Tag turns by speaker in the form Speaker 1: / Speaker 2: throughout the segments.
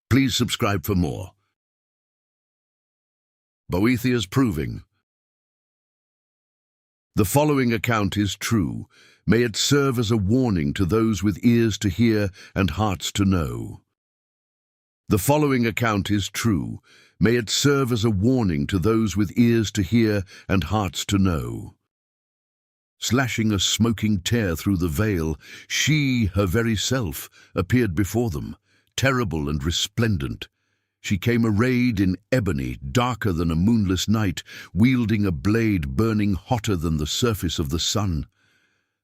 Speaker 1: Please subscribe for more. Boethiah's Proving. The following account is true. May it serve as a warning to those with ears to hear and hearts to know. The following account is true. May it serve as a warning to those with ears to hear and hearts to know. Slashing a smoking tear through the veil, she, her very self, appeared before them, terrible and resplendent. She came arrayed in ebony, darker than a moonless night, wielding a blade burning hotter than the surface of the sun.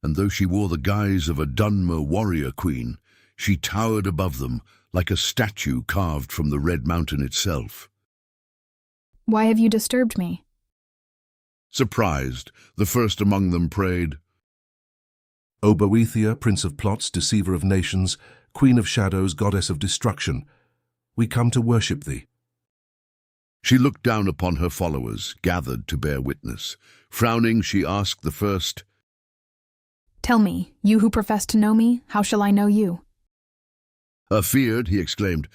Speaker 1: And though she wore the guise of a Dunmer warrior queen, she towered above them like a statue carved from the Red Mountain itself.
Speaker 2: Why have you disturbed me?
Speaker 1: Surprised, the first among them prayed,
Speaker 3: O Boethiah, prince of plots, deceiver of nations, queen of shadows, goddess of destruction, we come to worship thee.
Speaker 1: She looked down upon her followers, gathered to bear witness. Frowning, she asked the first,
Speaker 2: Tell me, you who profess to know me, how shall I know you?
Speaker 1: Afeared, he exclaimed,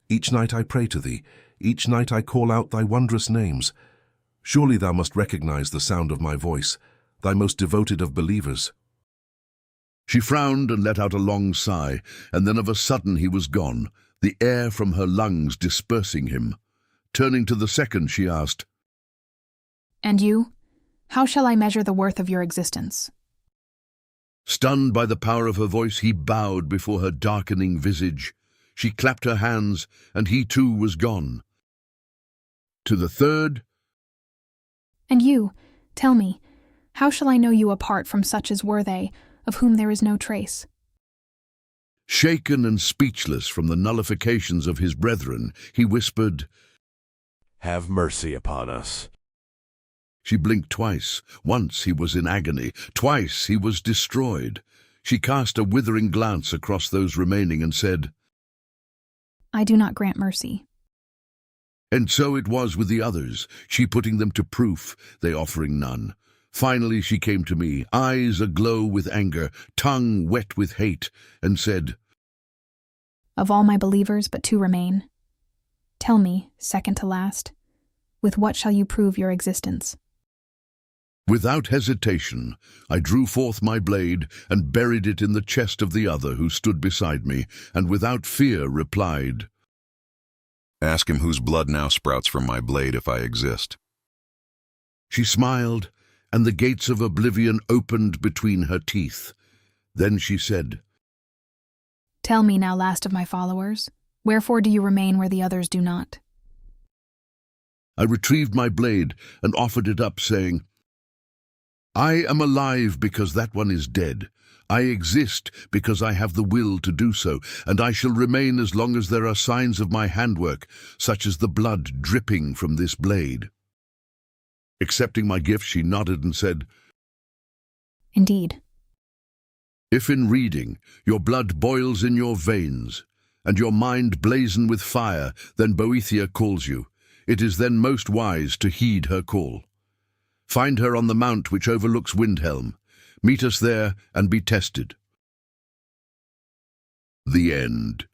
Speaker 3: Each night I pray to thee, each night I call out thy wondrous names. Surely thou must recognize the sound of my voice, thy most devoted of believers.
Speaker 1: She frowned and let out a long sigh, and then of a sudden he was gone, the air from her lungs dispersing him. Turning to the second, she asked,
Speaker 2: And you? How shall I measure the worth of your existence?
Speaker 1: Stunned by the power of her voice, he bowed before her darkening visage. She clapped her hands, and he too was gone. To the third,
Speaker 2: And you, tell me, how shall I know you apart from such as were they, of whom there is no trace?
Speaker 1: shaken and speechless from the nullifications of his brethren, he whispered,
Speaker 4: Have mercy upon us.
Speaker 1: She blinked twice. Once he was in agony. Twice he was destroyed. She cast a withering glance across those remaining and said,
Speaker 2: I do not grant mercy.
Speaker 1: And so it was with the others, she putting them to proof, they offering none. Finally she came to me, eyes aglow with anger, tongue wet with hate, and said,
Speaker 2: Of all my believers, but two remain. Tell me, second to last, with what shall you prove your existence?
Speaker 1: Without hesitation, I drew forth my blade and buried it in the chest of the other who stood beside me, and without fear replied,
Speaker 5: Ask him whose blood now sprouts from my blade if I exist.
Speaker 1: She smiled, and the gates of oblivion opened between her teeth. Then she said,
Speaker 2: Tell me now, last of my followers, wherefore do you remain where the others do not?
Speaker 1: I retrieved my blade and offered it up, saying, I am alive because that one is dead. I exist because I have the will to do so, and I shall remain as long as there are signs of my handwork, such as the blood dripping from this blade. Accepting my gift, she nodded and said,
Speaker 2: Indeed.
Speaker 1: If in reading your blood boils in your veins, and your mind blazon with fire, then Boethiah calls you. It is then most wise to heed her call. Find her on the mount which overlooks Windhelm. Meet us there and be tested. The End.